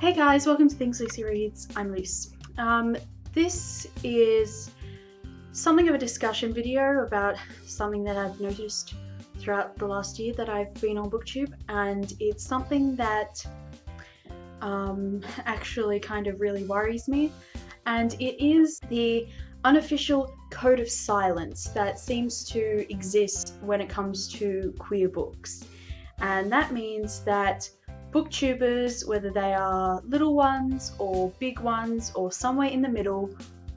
Hey guys, welcome to Things Lucy Reads. I'm Luce. This is something of a discussion video about something that I've noticed throughout the last year that I've been on Booktube, and it's something that actually kind of really worries me, and it is the unofficial code of silence that seems to exist when it comes to queer books. And that means that booktubers, whether they are little ones or big ones or somewhere in the middle,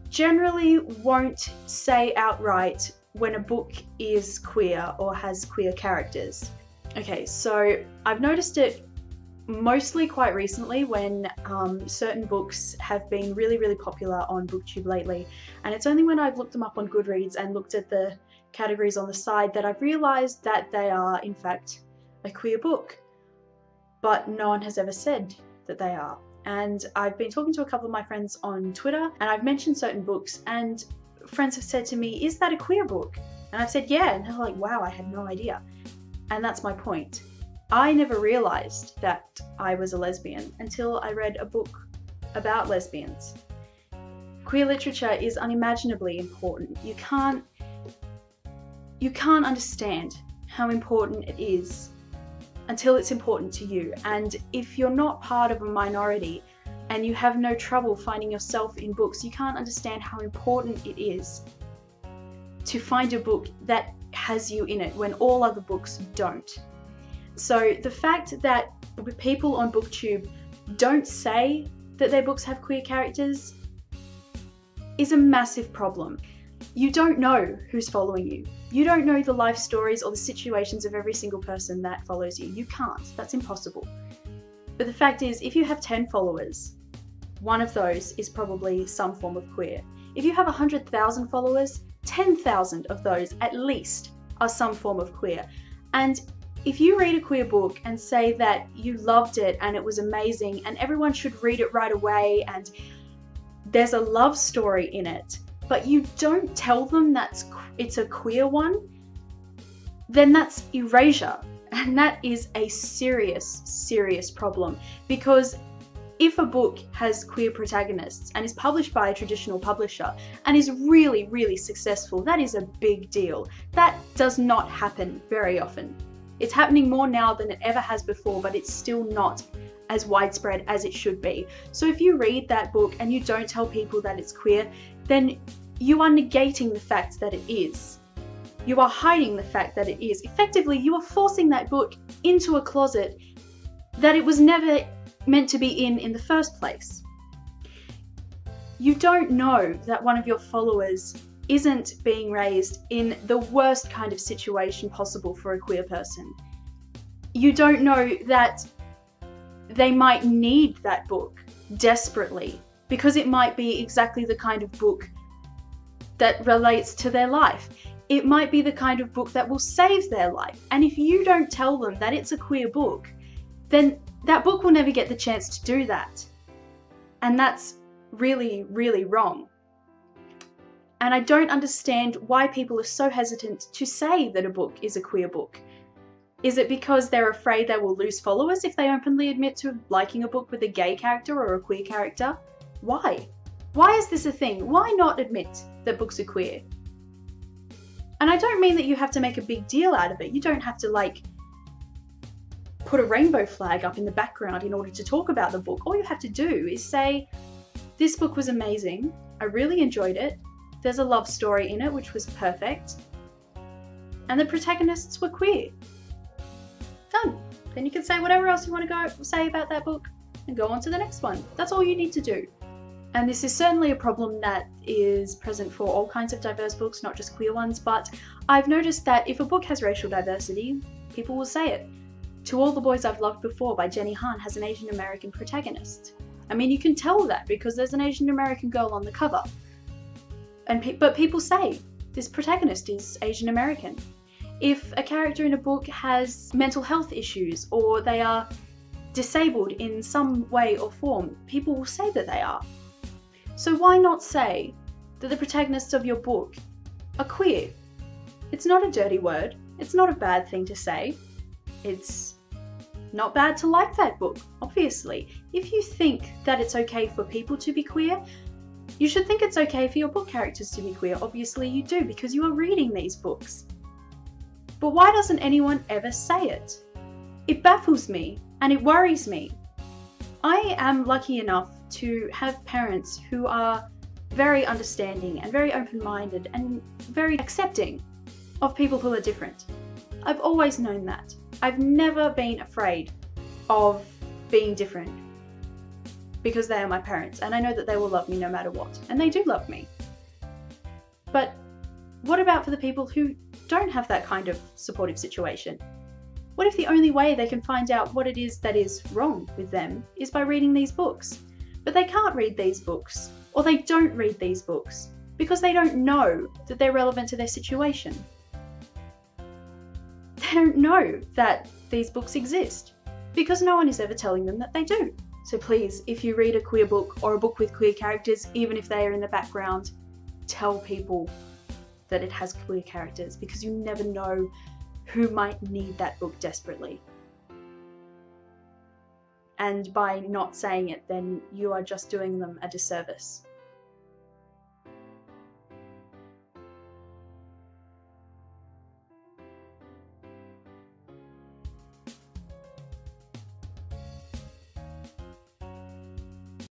generally won't say outright when a book is queer or has queer characters. Okay, so I've noticed it mostly quite recently when certain books have been really popular on Booktube lately, and it's only when I've looked them up on Goodreads and looked at the categories on the side that I've realised that they are in fact a queer book. But no one has ever said that they are. And I've been talking to a couple of my friends on Twitter, and I've mentioned certain books, and friends have said to me, "Is that a queer book?" And I've said, "Yeah," and they're like, "Wow, I had no idea." And that's my point. I never realised that I was a lesbian until I read a book about lesbians. Queer literature is unimaginably important. You can't understand how important it is until it's important to you. And if you're not part of a minority and you have no trouble finding yourself in books, you can't understand how important it is to find a book that has you in it when all other books don't. So the fact that people on Booktube don't say that their books have queer characters is a massive problem. You don't know who's following you. You don't know the life stories or the situations of every single person that follows you. You can't. That's impossible. But the fact is, if you have 10 followers, one of those is probably some form of queer. If you have 100,000 followers, 10,000 of those at least are some form of queer. And if you read a queer book and say that you loved it and it was amazing and everyone should read it right away and there's a love story in it, but you don't tell them that it's a queer one, then that's erasure. And that is a serious problem. Because if a book has queer protagonists and is published by a traditional publisher and is really successful, that is a big deal. That does not happen very often. It's happening more now than it ever has before, but it's still not as widespread as it should be. So if you read that book and you don't tell people that it's queer, then you are negating the fact that it is. You are hiding the fact that it is. Effectively, you are forcing that book into a closet that it was never meant to be in the first place. You don't know that one of your followers isn't being raised in the worst kind of situation possible for a queer person. You don't know that they might need that book desperately because it might be exactly the kind of book that relates to their life. It might be the kind of book that will save their life. And if you don't tell them that it's a queer book, then that book will never get the chance to do that. And that's really wrong. And I don't understand why people are so hesitant to say that a book is a queer book. Is it because they're afraid they will lose followers if they openly admit to liking a book with a gay character or a queer character? Why? Why is this a thing? Why not admit that books are queer? And I don't mean that you have to make a big deal out of it. You don't have to put a rainbow flag up in the background in order to talk about the book. All you have to do is say, this book was amazing, I really enjoyed it, there's a love story in it which was perfect, and the protagonists were queer. Done. Then you can say whatever else you want to say about that book and go on to the next one. That's all you need to do. And this is certainly a problem that is present for all kinds of diverse books, not just queer ones, but I've noticed that if a book has racial diversity, people will say it. To All the Boys I've Loved Before by Jenny Han has an Asian American protagonist. I mean, you can tell that because there's an Asian American girl on the cover. But people say this protagonist is Asian American. If a character in a book has mental health issues or they are disabled in some way or form, people will say that they are. So why not say that the protagonists of your book are queer? It's not a dirty word. It's not a bad thing to say. It's Not bad to like that book, obviously. If you think that it's okay for people to be queer, you should think it's okay for your book characters to be queer. Obviously you do, because you are reading these books. But why doesn't anyone ever say it? It baffles me and it worries me. I am lucky enough to have parents who are very understanding and very open-minded and very accepting of people who are different. I've always known that. I've never been afraid of being different because they are my parents and I know that they will love me no matter what, and they do love me. But what about for the people who don't have that kind of supportive situation? What if the only way they can find out what it is that is wrong with them is by reading these books? But they can't read these books, or they don't read these books because they don't know that they're relevant to their situation. They don't know that these books exist because no one is ever telling them that they do. So please, if you read a queer book or a book with queer characters, even if they are in the background, tell people that it has queer characters, because you never know who might need that book desperately. And by not saying it, then you are just doing them a disservice.